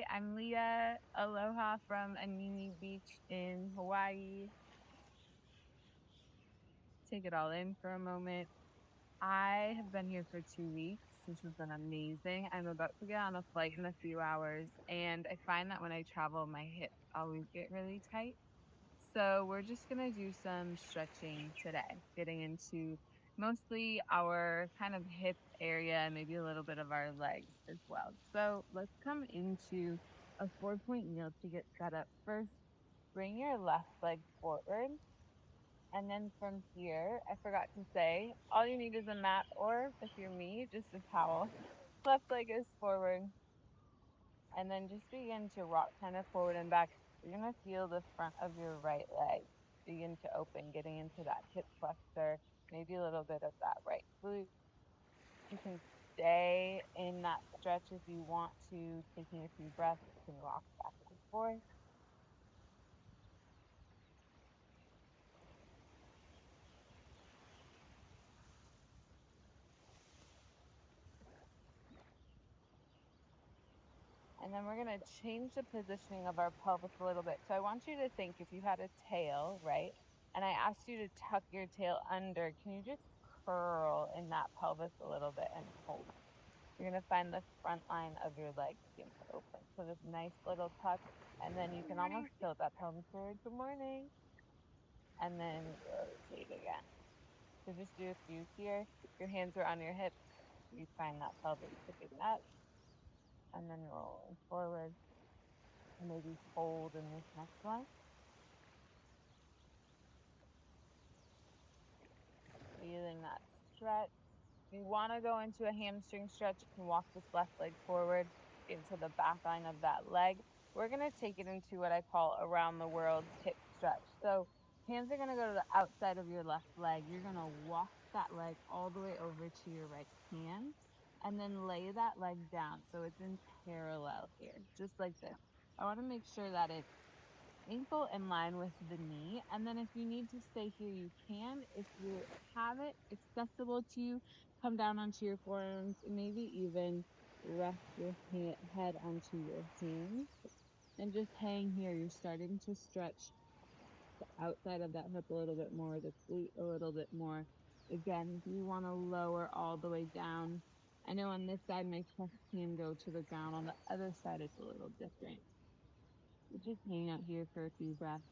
Hi, I'm Leah. Aloha from Anini Beach in Hawaii. Take it all in for a moment. I have been here for 2 weeks, which has been amazing. I'm about to get on a flight in a few hours, and I find that when I travel, my hips always get really tight. So we're just going to do some stretching today, getting into mostly our kind of hip area and maybe a little bit of our legs as well. So let's come into a 4-point kneel to get set up. First, bring your left leg forward. And then from here, I forgot to say, all you need is a mat or if you're me, just a towel. Left leg is forward. And then just begin to rock kind of forward and back. You're going to feel the front of your right leg begin to open, getting into that hip flexor, maybe a little bit of that right glute. You can stay in that stretch if you want to, taking a few breaths. You can rock back and forth. And then we're going to change the positioning of our pelvis a little bit. So I want you to think if you had a tail, right? And I asked you to tuck your tail under, can you just curl in that pelvis a little bit and hold? You're going to find the front line of your leg begin to open. So this nice little tuck, and then you can almost tilt that pelvis forward. Good morning. And then rotate again. So just do a few here. Your hands are on your hips. You find that pelvis picking up, and then rolling forward. Maybe hold in this next one. Feeling that stretch. If you want to go into a hamstring stretch, you can walk this left leg forward into the back line of that leg. We're going to take it into what I call around the world hip stretch. So hands are going to go to the outside of your left leg. You're going to walk that leg all the way over to your right hand and then lay that leg down. So it's in parallel here, just like this. I want to make sure that it's ankle in line with the knee. And then if you need to stay here, you can. If you have it accessible to you, come down onto your forearms and maybe even rest your head onto your hands and just hang here. You're starting to stretch the outside of that hip a little bit more, the glute a little bit more. Again, if you want to lower all the way down, I know on this side my chest can go to the ground. On the other side, it's a little different. Just hang out here for a few breaths.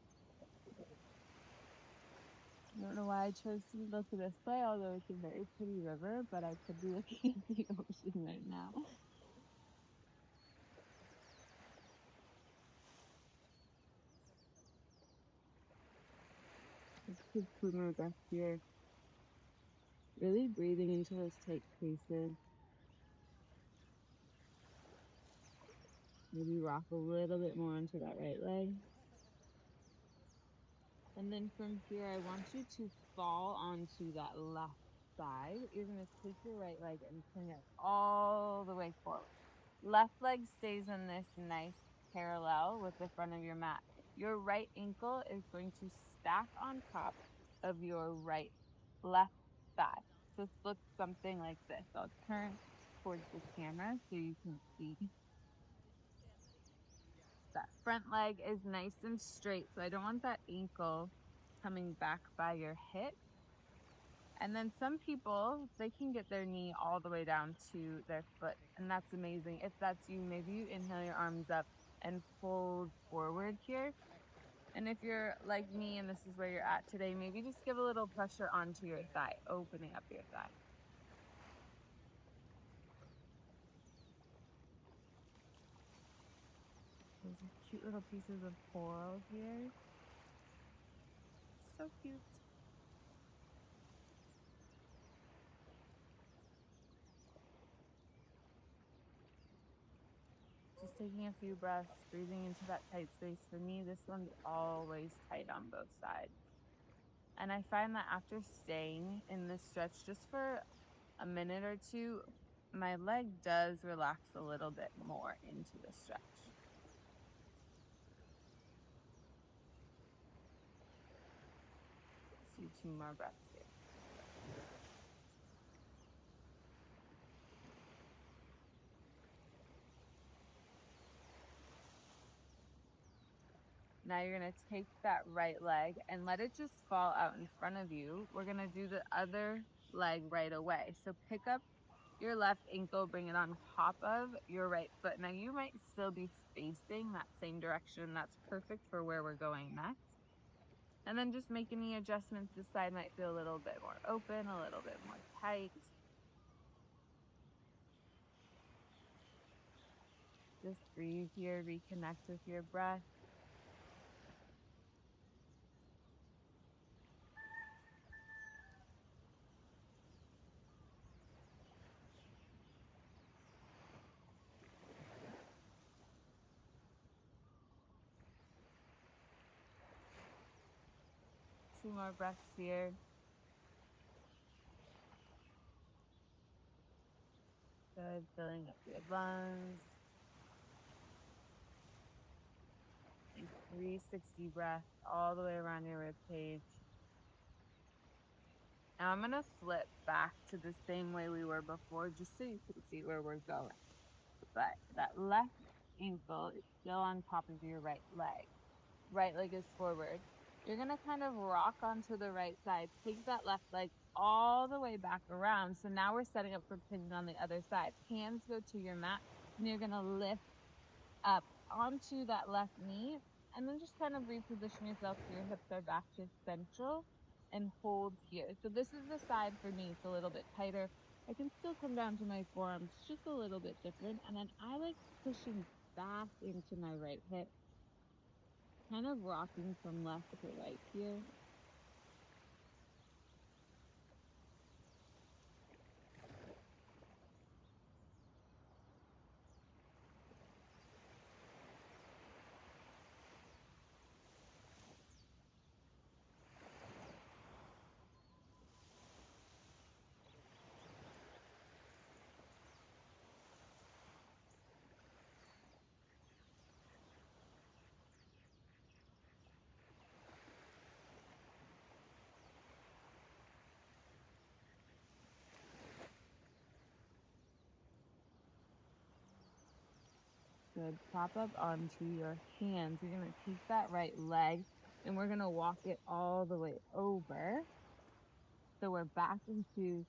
I don't know why I chose to look this way, although it's a very pretty river, but I could be looking at the ocean right now. Just keep putting my breath here. Really breathing into those tight spaces. Maybe rock a little bit more onto that right leg. And then from here, I want you to fall onto that left side. You're going to take your right leg and bring it all the way forward. Left leg stays in this nice parallel with the front of your mat. Your right ankle is going to stack on top of your left thigh. This looks something like this. I'll turn towards the camera so you can see. That front leg is nice and straight, so I don't want that ankle coming back by your hip. And then some people, they can get their knee all the way down to their foot, and that's amazing. If that's you, maybe you inhale your arms up and fold forward here. And if you're like me and this is where you're at today, maybe just give a little pressure onto your thigh, opening up your thigh. Those are cute little pieces of coral here. So cute. Just taking a few breaths, breathing into that tight space. For me, this one's always tight on both sides. And I find that after staying in this stretch just for a minute or two, my leg does relax a little bit more into the stretch. Let's do 2 more breaths here. Now you're going to take that right leg and let it just fall out in front of you. We're going to do the other leg right away. So pick up your left ankle, bring it on top of your right foot. Now you might still be facing that same direction. That's perfect for where we're going next. And then just make any adjustments. This side might feel a little bit more open, a little bit more tight. Just breathe here, reconnect with your breath. Two more breaths here. Good, filling up your lungs. 360 breath all the way around your rib cage. Now I'm going to flip back to the same way we were before, just so you can see where we're going. But that left ankle is still on top of your right leg. Right leg is forward. You're going to kind of rock onto the right side. Take that left leg all the way back around. So now we're setting up for pigeon on the other side. Hands go to your mat, and you're going to lift up onto that left knee, and then just kind of reposition yourself so your hips are back to central and hold here. So this is the side for me. It's a little bit tighter. I can still come down to my forearms, just a little bit different. And then I like pushing back into my right hip, kind of rocking from left to right here. Good. Prop up onto your hands. You're going to take that right leg and we're going to walk it all the way over. So we're back into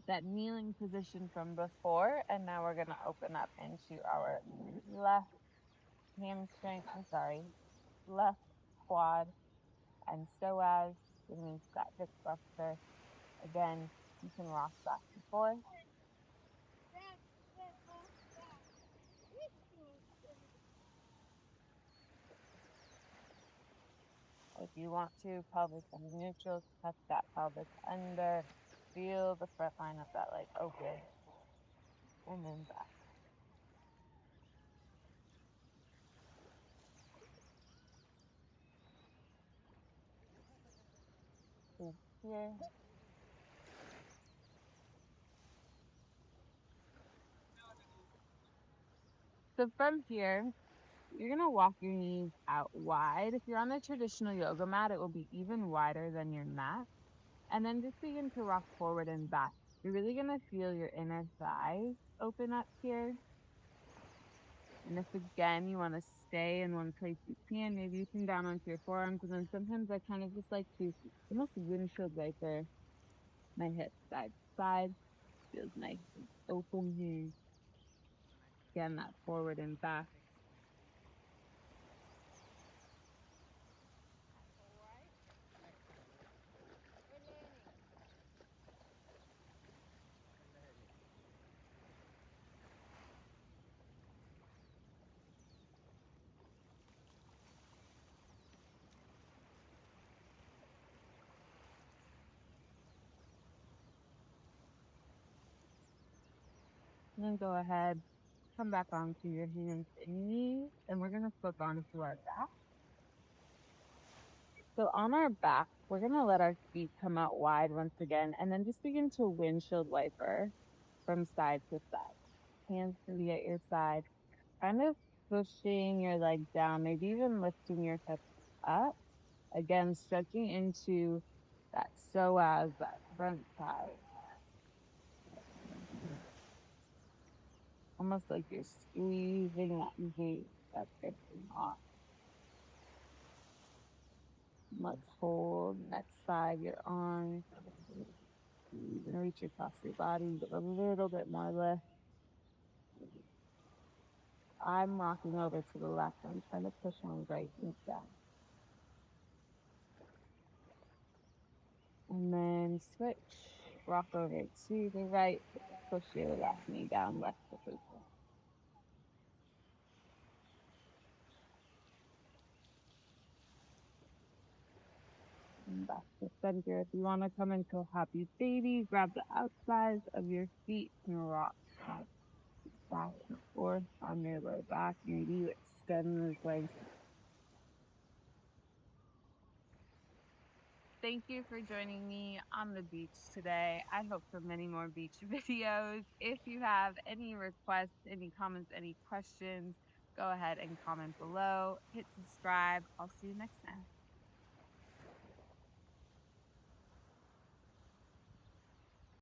that kneeling position from before. And now we're going to open up into our left left quad and psoas beneath that hip flexor. Again, you can rock back and forth. If you want to, pelvic under neutral, tuck that pelvis under, feel the front line of that leg open, and then back. Here. So from here, you're going to walk your knees out wide. If you're on the traditional yoga mat, it will be even wider than your mat. And then just begin to rock forward and back. You're really going to feel your inner thighs open up here. And if again you want to stay in one place, you can. Maybe you can down onto your forearms. And then sometimes I kind of just like to almost windshield right there. My hips side to side. Feels nice and open here. Again, that forward and back. And then go ahead, come back onto your hands and knees, and we're going to flip onto our back. So on our back, we're going to let our feet come out wide once again, and then just begin to windshield wiper from side to side. Hands can be at your side, kind of pushing your leg down, maybe even lifting your hips up. Again, stretching into that psoas, that front side. Almost like you're squeezing that glute that's drifting off. Let's hold next side, your arm. You're gonna reach across your body, give a little bit more lift. I'm rocking over to the left. I'm trying to push my right knee down. And then switch, rock over to the right, push your left knee down, left foot open. And back to center. If you want to come into a happy baby, grab the outsides of your feet and rock back and forth on your low back. Maybe you extend those legs. Thank you for joining me on the beach today. I hope for many more beach videos. If you have any requests, any comments, any questions, go ahead and comment below. Hit subscribe. I'll see you next time.